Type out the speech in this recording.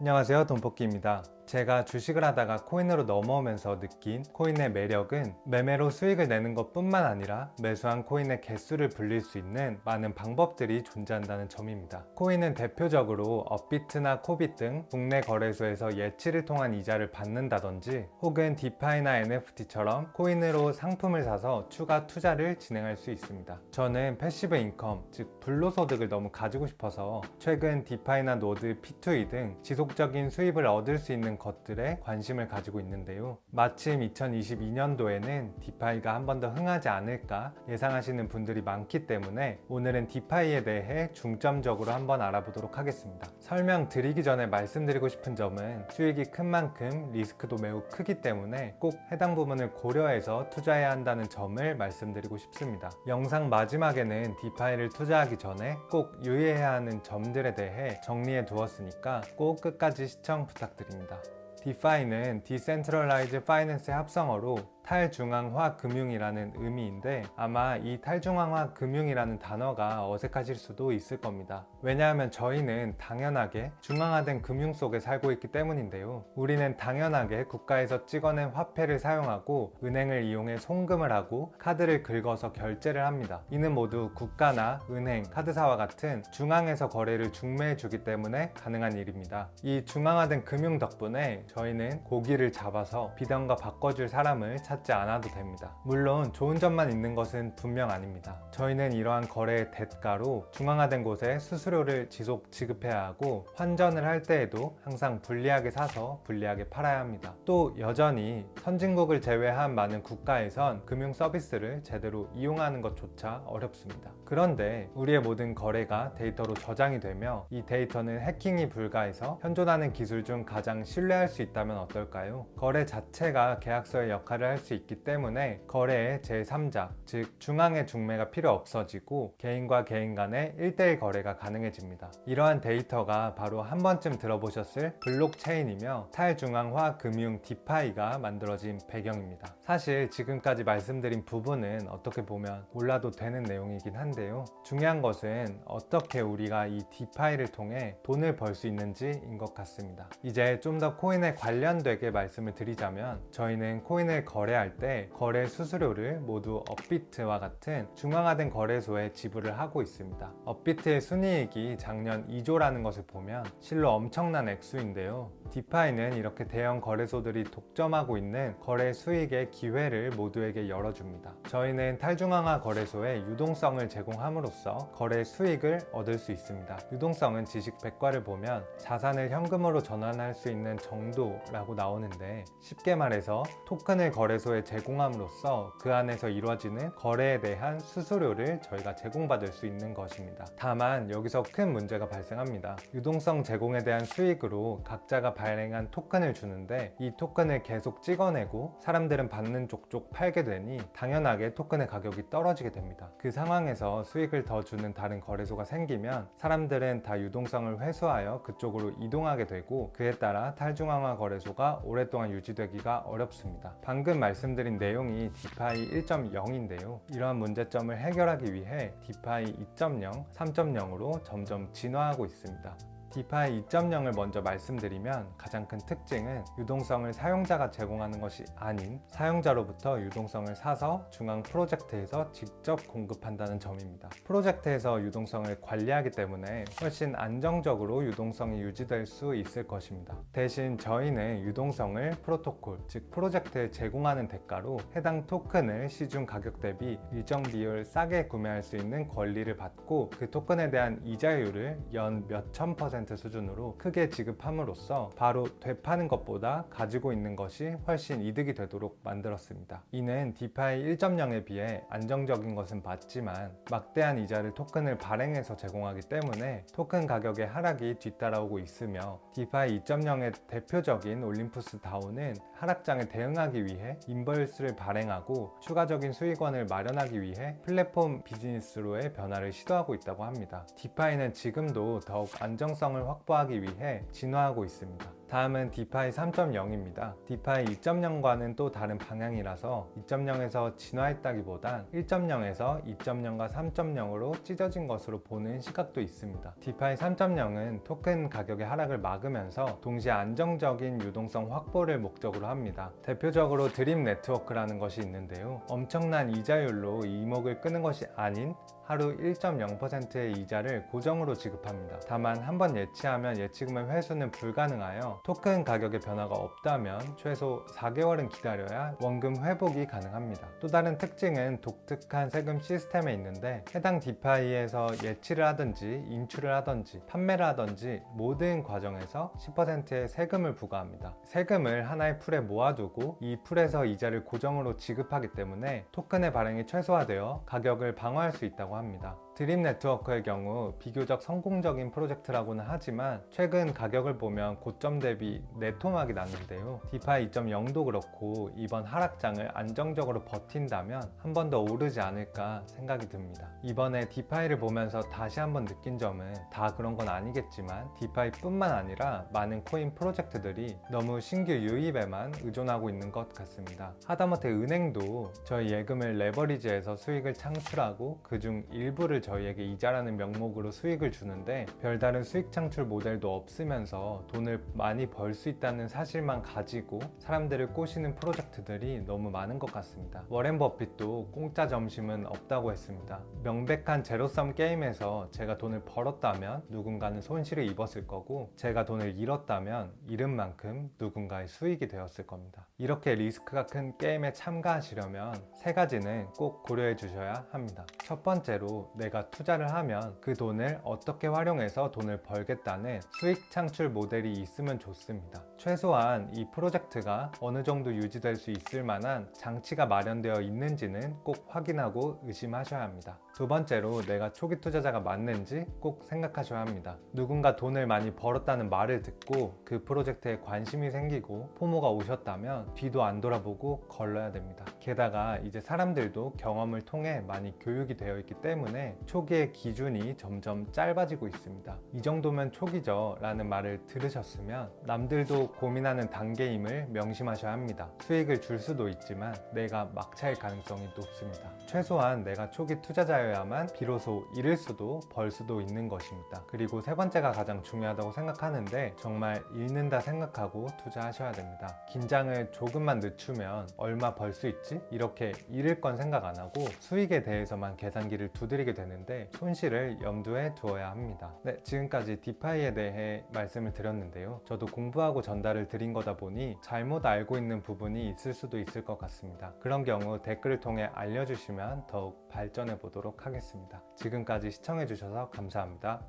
안녕하세요, 돈볶이입니다. 제가 주식을 하다가 코인으로 넘어오면서 느낀 코인의 매력은 매매로 수익을 내는 것 뿐만 아니라 매수한 코인의 개수를 불릴 수 있는 많은 방법들이 존재한다는 점입니다. 코인은 대표적으로 업비트나 코빗 등 국내 거래소에서 예치를 통한 이자를 받는다든지 혹은 디파이나 NFT처럼 코인으로 상품을 사서 추가 투자를 진행할 수 있습니다. 저는 패시브 인컴, 즉 불로소득을 너무 가지고 싶어서 최근 디파이나 노드, P2E 등 지속적인 수입을 얻을 수 있는 것들에 관심을 가지고 있는데요. 마침 2022년도에는 디파이가 한 번 더 흥하지 않을까 예상하시는 분들이 많기 때문에 오늘은 디파이에 대해 중점적으로 한번 알아보도록 하겠습니다. 설명드리기 전에 말씀드리고 싶은 점은 수익이 큰 만큼 리스크도 매우 크기 때문에 꼭 해당 부분을 고려해서 투자해야 한다는 점을 말씀드리고 싶습니다. 영상 마지막에는 디파이를 투자하기 전에 꼭 유의해야 하는 점들에 대해 정리해 두었으니까 꼭 끝까지 시청 부탁드립니다. 디파이는 Decentralized Finance의 합성어로 탈중앙화 금융이라는 의미인데 아마 이 탈중앙화 금융이라는 단어가 어색하실 수도 있을 겁니다. 왜냐하면 저희는 당연하게 중앙화된 금융 속에 살고 있기 때문인데요. 우리는 당연하게 국가에서 찍어낸 화폐를 사용하고 은행을 이용해 송금을 하고 카드를 긁어서 결제를 합니다. 이는 모두 국가나 은행, 카드사와 같은 중앙에서 거래를 중매해 주기 때문에 가능한 일입니다. 이 중앙화된 금융 덕분에 저희는 고기를 잡아서 비단과 바꿔줄 사람을 찾지 않아도 됩니다. 물론 좋은 점만 있는 것은 분명 아닙니다. 저희는 이러한 거래의 대가로 중앙화된 곳에 수수료를 지속 지급해야 하고 환전을 할 때에도 항상 불리하게 사서 불리하게 팔아야 합니다. 또 여전히 선진국을 제외한 많은 국가에선 금융 서비스를 제대로 이용하는 것조차 어렵습니다. 그런데 우리의 모든 거래가 데이터로 저장이 되며 이 데이터는 해킹이 불가해서 현존하는 기술 중 가장 신뢰할 수 있다면 어떨까요? 거래 자체가 계약서의 역할을 할 수 있기 때문에 거래의 제3자, 즉 중앙의 중매가 필요 없어지고 개인과 개인 간의 1대1 거래가 가능해집니다. 이러한 데이터가 바로 한 번쯤 들어보셨을 블록체인이며 탈중앙화 금융 디파이가 만들어진 배경입니다. 사실 지금까지 말씀드린 부분은 어떻게 보면 몰라도 되는 내용이긴 한데요. 중요한 것은 어떻게 우리가 이 디파이를 통해 돈을 벌 수 있는지인 것 같습니다. 이제 좀 더 코인에 관련되게 말씀을 드리자면 저희는 코인을 거래할 때 거래 수수료를 모두 업비트와 같은 중앙화된 거래소에 지불을 하고 있습니다. 업비트의 순이익이 작년 2조라는 것을 보면 실로 엄청난 액수인데요. 디파이는 이렇게 대형 거래소들이 독점하고 있는 거래 수익의 기회를 모두에게 열어줍니다. 저희는 탈중앙화 거래소에 유동성을 제공함으로써 거래 수익을 얻을 수 있습니다. 유동성은 지식 백과를 보면 자산을 현금으로 전환할 수 있는 정도라고 나오는데 쉽게 말해서 토큰을 거래소에 제공함으로써 그 안에서 이루어지는 거래에 대한 수수료를 저희가 제공받을 수 있는 것입니다. 다만 여기서 큰 문제가 발생합니다. 유동성 제공에 대한 수익으로 각자가 발행한 토큰을 주는데 이 토큰을 계속 찍어내고 사람들은 받는 족족 팔게 되니 당연하게 토큰의 가격이 떨어지게 됩니다. 그 상황에서 수익을 더 주는 다른 거래소가 생기면 사람들은 다 유동성을 회수하여 그쪽으로 이동하게 되고 그에 따라 탈중앙화 거래소가 오랫동안 유지되기가 어렵습니다. 방금 말씀드린 내용이 디파이 1.0인데요. 이러한 문제점을 해결하기 위해 디파이 2.0, 3.0으로 점점 진화하고 있습니다. 디파이 2.0을 먼저 말씀드리면 가장 큰 특징은 유동성을 사용자가 제공하는 것이 아닌 사용자로부터 유동성을 사서 중앙 프로젝트에서 직접 공급한다는 점입니다. 프로젝트에서 유동성을 관리하기 때문에 훨씬 안정적으로 유동성이 유지될 수 있을 것입니다. 대신 저희는 유동성을 프로토콜, 즉 프로젝트에 제공하는 대가로 해당 토큰을 시중 가격 대비 일정 비율 싸게 구매할 수 있는 권리를 받고 그 토큰에 대한 이자율을 연 몇천 % 수준으로 크게 지급함으로써 바로 되파는 것보다 가지고 있는 것이 훨씬 이득이 되도록 만들었습니다. 이는 디파이 1.0에 비해 안정적인 것은 맞지만 막대한 이자를 토큰을 발행해서 제공하기 때문에 토큰 가격의 하락이 뒤따라오고 있으며 디파이 2.0의 대표적인 올림푸스 다오는 하락장에 대응하기 위해 인버스를 발행하고 추가적인 수익원을 마련하기 위해 플랫폼 비즈니스로의 변화를 시도하고 있다고 합니다. 디파이는 지금도 더욱 안정성을 확보하기 위해 진화하고 있습니다. 다음은 디파이 3.0입니다. 디파이 2.0과는 또 다른 방향이라서 2.0에서 진화했다기보단 1.0에서 2.0과 3.0으로 찢어진 것으로 보는 시각도 있습니다. 디파이 3.0은 토큰 가격의 하락을 막으면서 동시에 안정적인 유동성 확보를 목적으로 합니다. 대표적으로 드림 네트워크라는 것이 있는데요. 엄청난 이자율로 이목을 끄는 것이 아닌 하루 1.0%의 이자를 고정으로 지급합니다. 다만 한번 예치하면 예치금의 회수는 불가능하여 토큰 가격의 변화가 없다면 최소 4개월은 기다려야 원금 회복이 가능합니다. 또 다른 특징은 독특한 세금 시스템에 있는데 해당 디파이에서 예치를 하든지 인출을 하든지 판매를 하든지 모든 과정에서 10%의 세금을 부과합니다. 세금을 하나의 풀에 모아두고 이 풀에서 이자를 고정으로 지급하기 때문에 토큰의 발행이 최소화되어 가격을 방어할 수 있다고 합니다. 드림 네트워크의 경우 비교적 성공적인 프로젝트라고는 하지만 최근 가격을 보면 고점 대비 네토막이 났는데요. 디파이 2.0도 그렇고 이번 하락장을 안정적으로 버틴다면 한 번 더 오르지 않을까 생각이 듭니다. 이번에 디파이를 보면서 다시 한번 느낀 점은 다 그런 건 아니겠지만 디파이뿐만 아니라 많은 코인 프로젝트들이 너무 신규 유입에만 의존하고 있는 것 같습니다. 하다못해 은행도 저희 예금을 레버리지해서 수익을 창출하고 그중 일부를 저희에게 이자라는 명목으로 수익을 주는데 별다른 수익 창출 모델도 없으면서 돈을 많이 벌 수 있다는 사실만 가지고 사람들을 꼬시는 프로젝트들이 너무 많은 것 같습니다. 워렌 버핏도 공짜 점심은 없다고 했습니다. 명백한 제로섬 게임에서 제가 돈을 벌었다면 누군가는 손실을 입었을 거고 제가 돈을 잃었다면 잃은 만큼 누군가의 수익이 되었을 겁니다. 이렇게 리스크가 큰 게임에 참가하시려면 세 가지는 꼭 고려해 주셔야 합니다. 첫 번째로 내가 투자를 하면 그 돈을 어떻게 활용해서 돈을 벌겠다는 수익 창출 모델이 있으면 좋습니다. 최소한 이 프로젝트가 어느 정도 유지될 수 있을 만한 장치가 마련되어 있는지는 꼭 확인하고 의심하셔야 합니다. 두 번째로 내가 초기 투자자가 맞는지 꼭 생각하셔야 합니다. 누군가 돈을 많이 벌었다는 말을 듣고 그 프로젝트에 관심이 생기고 포모가 오셨다면 뒤도 안 돌아보고 걸러야 됩니다. 게다가 이제 사람들도 경험을 통해 많이 교육이 되어 있기 때문에 초기의 기준이 점점 짧아지고 있습니다. 이 정도면 초기죠 라는 말을 들으셨으면 남들도 고민하는 단계임을 명심하셔야 합니다. 수익을 줄 수도 있지만 내가 막차일 가능성이 높습니다. 최소한 내가 초기 투자자여야만 비로소 잃을 수도 벌 수도 있는 것입니다. 그리고 세 번째가 가장 중요하다고 생각하는데 정말 잃는다 생각하고 투자하셔야 됩니다. 긴장을 조금만 늦추면 얼마 벌 수 있지? 이렇게 잃을 건 생각 안 하고 수익에 대해서만 계산기를 두드리게 되는데 손실을 염두에 두어야 합니다. 네, 지금까지 디파이에 대해 말씀을 드렸는데요. 저도 공부하고 전달을 드린 거다 보니 잘못 알고 있는 부분이 있을 수도 있을 것 같습니다. 그런 경우 댓글을 통해 알려주시면 더욱 발전해 보도록 하겠습니다. 지금까지 시청해 주셔서 감사합니다.